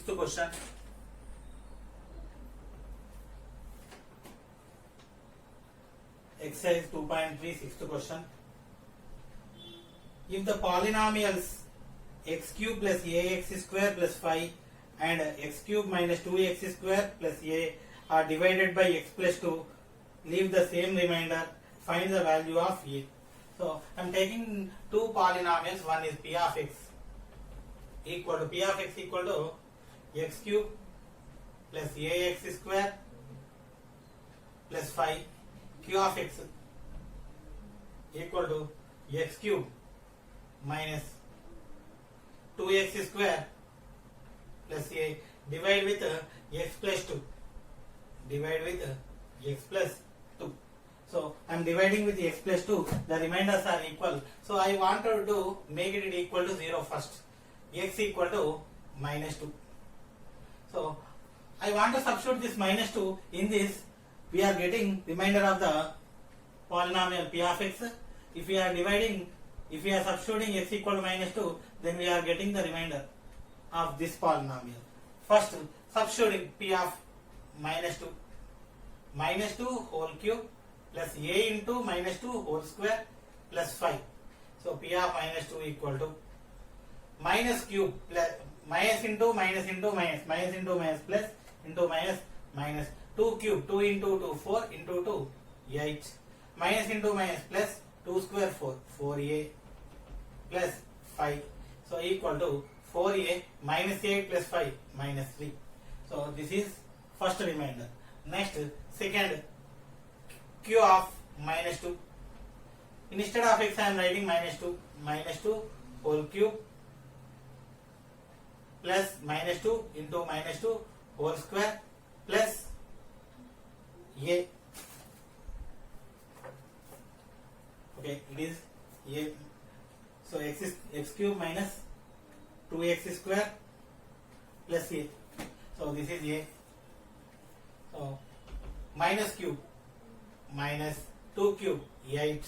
Sixth question. Exercise 2.3, sixth question. If the polynomials x cube plus ax square plus 5 and x cube minus 2x square plus a are divided by x plus 2, leave the same remainder, find the value of a. So I am taking two polynomials. One is p of x equal to x cube plus ax square plus 5, q of x equal to x cube minus 2x square plus a, divide with x plus 2. So I am dividing with x plus 2. The remainders are equal. So I want to make it equal to 0 first. X equal to minus 2. So I want to substitute this minus 2 in this. We are getting remainder of the polynomial p of x. If we are substituting x equal to minus 2, then we are getting the remainder of this polynomial. First, substituting p of minus 2 whole cube plus a into minus 2 whole square plus 5. So p of minus 2 equal to minus cube plus minus into minus into minus, minus into minus plus into minus minus 2 cube, 2 into 2 4 into 2 8, minus into minus plus 2 square 4, 4a plus 5. So equal to 4a minus 8 plus 5 minus 3. So this is first remainder. Next, second, q of minus 2. Instead of x I am writing minus 2 whole cube plus minus 2 into minus 2 whole square plus a. Okay, it is a. So x cube minus 2x square plus a. So this is a. So minus cube minus 2 cube 8.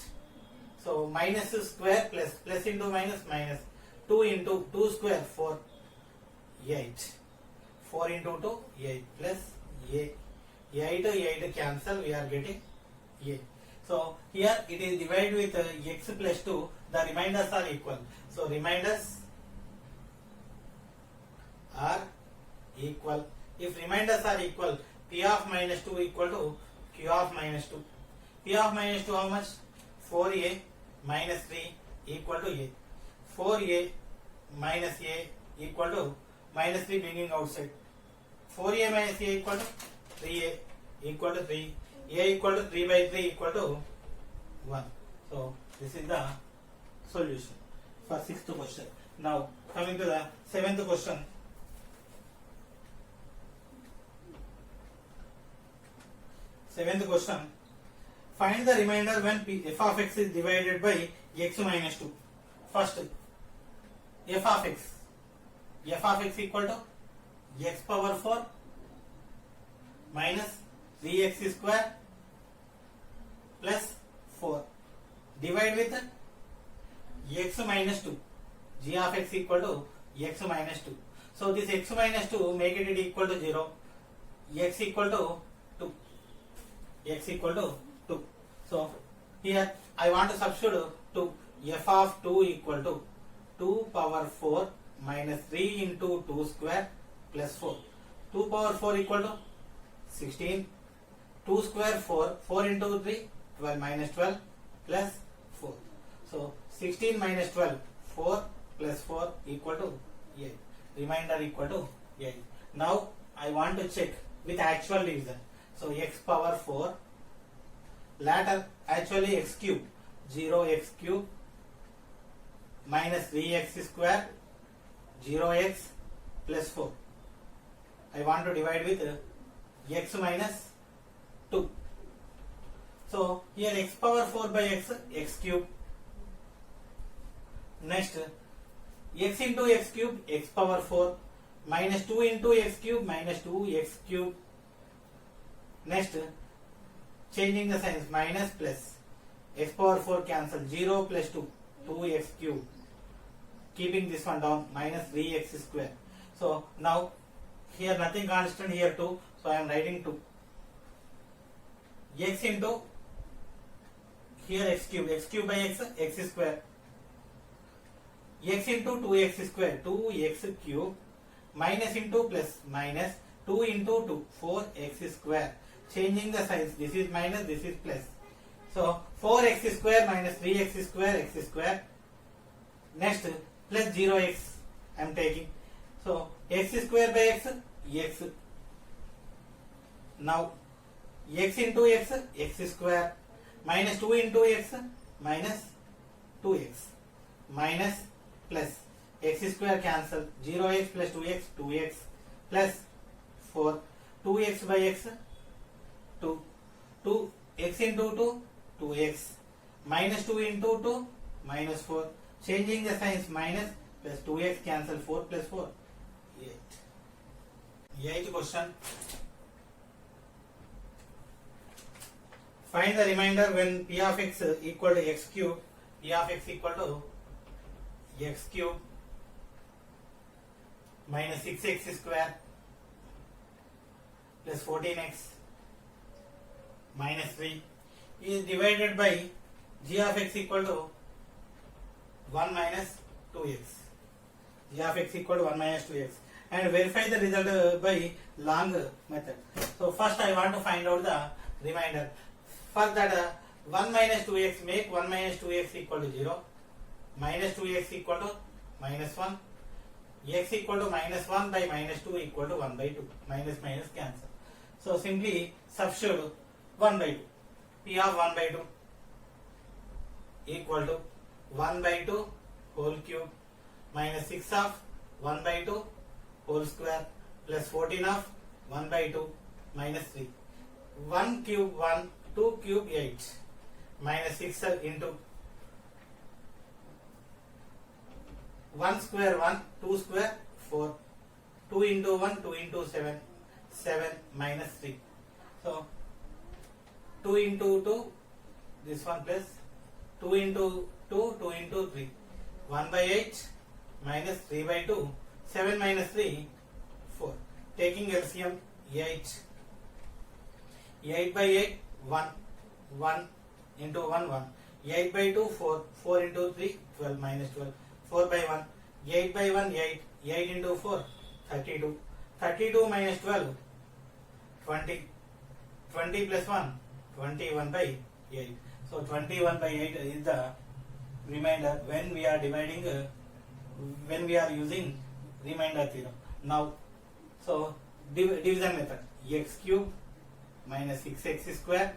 So minus square plus into minus minus 2 into 2 square 4 8. 4 into 2 8 plus a. 8 cancel, we are getting a. So here it is divided with x plus 2. The remainders are equal. So remainders are equal. If remainders are equal, p of minus 2 equal to q of minus 2. P of minus 2 how much? 4a minus 3 equal to a. 4a minus a equal to minus 3 bringing outside. 4a minus a equal to 3a equal to 3. A equal to 3 by 3 equal to 1. So this is the solution for sixth question. Now coming to the seventh question. Seventh question. Find the remainder when f of x is divided by x minus 2. First, f of x equal to x power 4 minus 3x square plus 4. Divide with x minus 2. G of x equal to x minus 2. So this x minus 2, make it equal to 0. X equal to 2. X equal to 2. So here I want to substitute 2. F of 2 equal to 2 power 4 minus 3 into 2 square plus 4. 2 power 4 equal to 16. 2 square 4. 4 into 3, 12 minus 12 plus 4. So 16 minus 12, 4 plus 4 equal to 8. Remainder equal to 8. Now I want to check with actual division. So x power 4, latter actually x cube, 0x cube minus 3x square, 0x plus 4. I want to divide with x minus 2. So here x power 4 by x cube. Next, x into x cube, x power 4 minus 2 into x cube minus 2x cube. Next, changing the signs, minus plus, x power 4 cancel, 0 plus 2, 2x cube. Keeping this one down, minus 3x square. So now here nothing constant, here 2, so I am writing 2. X into here x cube by x square. X into 2x square, 2x cube minus into plus minus 2 into 2, 4x square. Changing the signs, this is minus, this is plus. So 4x square minus 3x square, x square. Next plus 0x I am taking. So x square by x, x. Now x into x, x square minus 2 into x, minus 2x minus plus x square cancel, 0x plus 2x, 2x plus 4, 2x by x, 2, 2x into 2, 2x minus 2 into 2, minus 4. Changing the signs, minus plus 2x cancel, 4 plus 4, 8. 8th question. Find the remainder when p of x equal to x cube, p of x equal to x cube minus 6x square plus 14x minus 3 is divided by g of x equal to 1 minus 2x. G of x equal to 1 minus 2x, and verify the result by long method. So first I want to find out the remainder. For that 1 minus 2x, make 1 minus 2x equal to 0, minus 2x equal to minus 1, x equal to minus 1 by minus 2 equal to 1 by 2, minus minus cancel. So simply substitute 1 by 2, p of 1 by 2 equal to 1 by 2 whole cube minus 6 of 1 by 2 whole square plus 14 of 1 by 2 minus 3. 1 cube 1, 2 cube 8 minus 6 into 1 square 1, 2 square 4, 2 into 1, 2 into 7, 7 minus 3. So 2 into 2, this one plus 2 into 2, 2 into 3, 1 by 8 minus 3 by 2, 7 minus 3, 4. Taking LCM, 8. 8 by 8, 1, 1 into 1, 1. 8 by 2, 4, 4 into 3, 12 minus 12, 4 by 1. 8 by 1, 8, 8 into 4, 32. 32 minus 12, 20. 20 plus 1, 21 by 8. So 21 by 8 is the remainder when we are dividing, when we are using remainder theorem. Now, so division method, x cube minus 6x square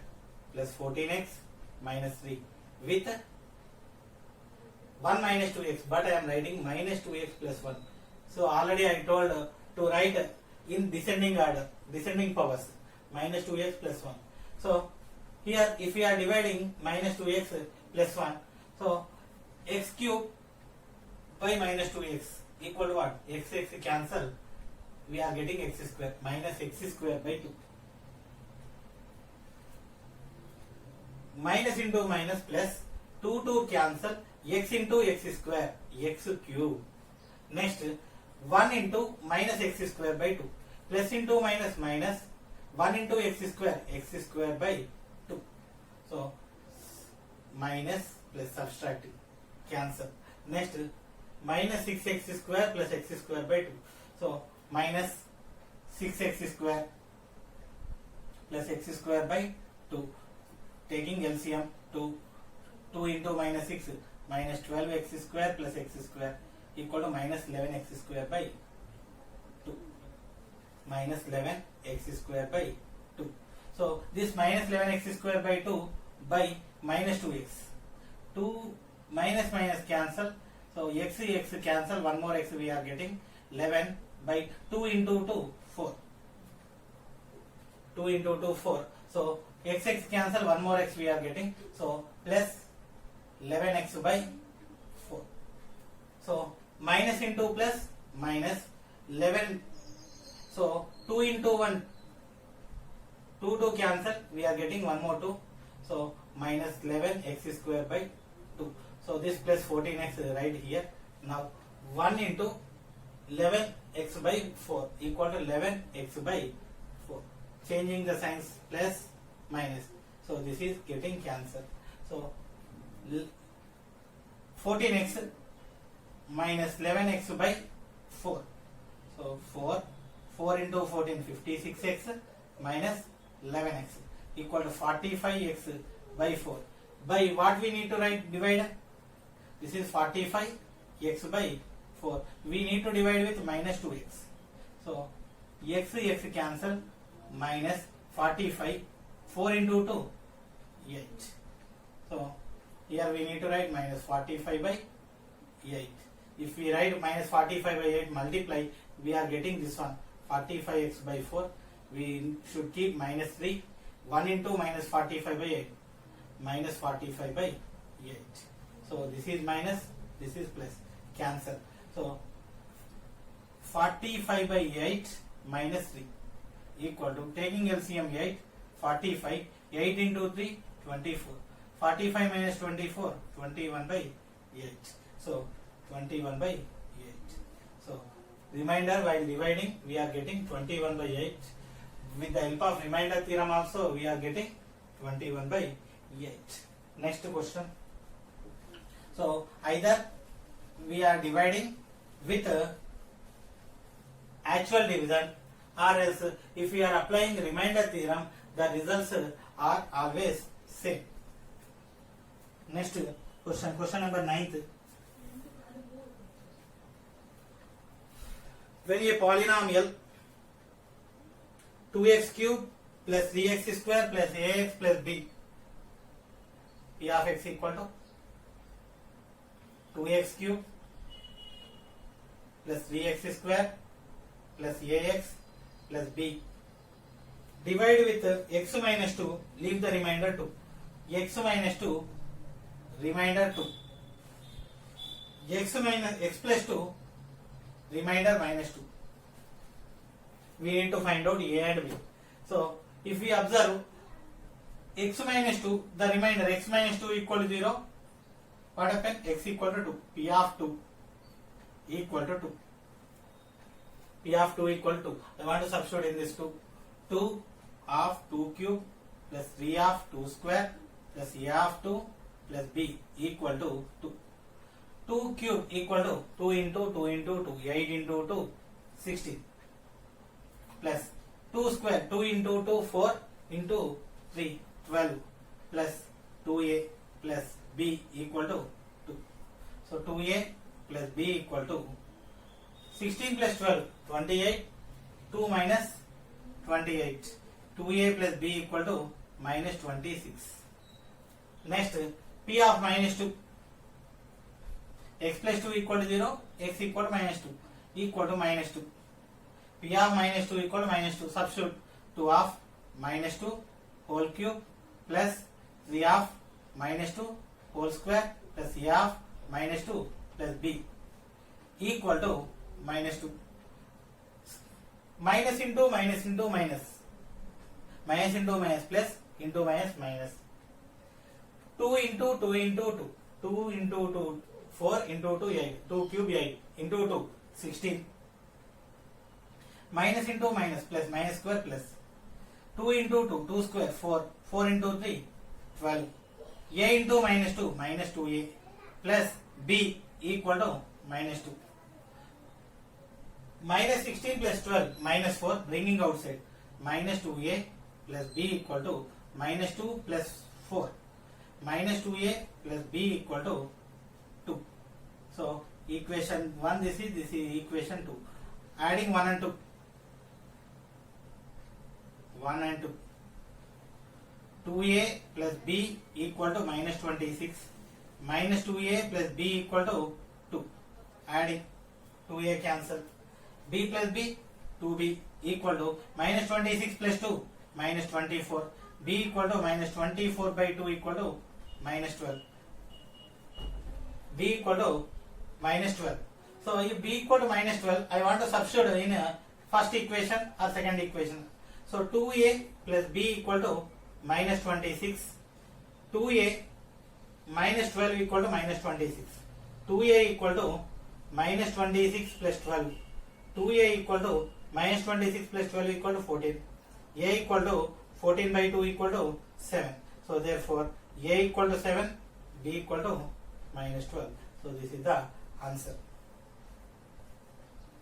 plus 14x minus 3 with 1 minus 2x, but I am writing minus 2x plus 1. So already I told to write in descending order, descending powers, minus 2x plus 1. So here if we are dividing minus 2x plus 1, so x cube by minus 2x equal to what? X cancel, we are getting x square minus x square by 2. Minus into minus plus 2 cancel, x into x square, x cube. Next 1 into minus x square by 2, plus into minus minus 1 into x square by 2. So minus plus subtracting, cancel. Next minus 6x square plus x square by 2. So minus 6x square plus x square by 2. Taking LCM, 2 into minus 6, minus 12x square plus x square equal to minus 11x square by 2. Minus 11x square by 2. So this minus 11x square by 2 by minus 2x. 2 minus minus cancel. So x cancel, one more x we are getting 11 by 2 into 2, 4. 2 into 2, 4. So x cancel, one more x we are getting. So plus 11x by 4. So minus into plus minus 11. So 2 into 1, 2 cancel, we are getting one more 2. So minus 11x square by 2. So this plus 14x right here. Now 1 into 11x by 4 equal to 11x by 4. Changing the signs, plus minus. So this is getting cancelled. So 14x minus 11x by 4. So 4 into 14, 56x minus 11x equal to 45x by 4. By what we need to write divider? This is 45x by 4. We need to divide with minus 2x. So x cancel, minus 45. 4 into 2, 8. So here we need to write minus 45 by 8. If we write minus 45 by 8 multiply, we are getting this one 45x by 4. We should keep minus 3. 1 into minus 45 by 8. Minus 45 by 8. So this is minus, this is plus. Cancel. So 45 by 8 minus 3 equal to, taking LCM 8, 45, 8 into 3, 24. 45 minus 24, 21 by 8. So 21 by 8. So remainder while dividing we are getting 21 by 8. With the help of remainder theorem also we are getting 21 by 8. Next question. So either we are dividing with actual division, or else if we are applying remainder theorem, the results are always same. Next question number 9th. When a polynomial 2x cube plus 3x square plus ax plus b, p of x equal to 2x cube plus 3x square plus ax plus b. Divide with x minus 2, leave the remainder 2. X minus 2, remainder 2. X plus 2, remainder minus 2. We need to find out a and b. So if we observe x minus 2, the remainder x minus 2 equal to 0, what happens? X equal to 2. P of 2 equal to 2. P of 2 equal to 2. I want to substitute in this 2. 2 of 2 cube plus 3 of 2 square plus a of 2 plus b equal to 2. 2 cube equal to 2 into 2 into 2, 8 into 2, 16. Plus 2 square, 2 into 2, 4 into 3, 12 plus 2a plus b equal to 2. So 2a plus b equal to 16 plus 12, 28, 2 minus 28. 2a plus b equal to minus 26. Next, p of minus 2. X plus 2 equal to 0, x equal to minus 2 equal to minus 2. P of minus 2 equal to minus 2. Substitute 2 of minus 2 whole cube plus 3 of minus 2 whole square plus a of minus 2 plus b equal to minus 2. Minus into minus into minus. Minus into minus plus into minus minus. 2 into 2 into 2. 2 into 2. 4 into 2, 8. 2 cube 8 into 2, 16. Minus into minus plus minus square plus 2 into 2, 2 square 4. 4 into 3, 12. A into minus 2, minus 2a plus b equal to minus 2. Minus 16 plus 12 minus 4, bringing outside. Minus 2a plus b equal to minus 2 plus 4. Minus 2a plus b equal to 2. So equation 1 this is equation 2. Adding 1 and 2. 1 and 2. 2a plus b equal to minus 26. Minus 2a plus b equal to 2. Adding 2a cancel. B plus b, 2b equal to minus 26 plus 2, minus 24. B equal to minus 24 by 2 equal to minus 12. B equal to minus 12. So if b equal to minus 12, I want to substitute in first equation or second equation. So 2a plus b equal to minus 26. 2a minus 12 equal to minus 26. 2a equal to minus 26 plus 12 2a equal to minus 26 plus 12 equal to 14. A equal to 14 by 2 equal to 7. So therefore a equal to 7, b equal to minus 12. So this is the answer.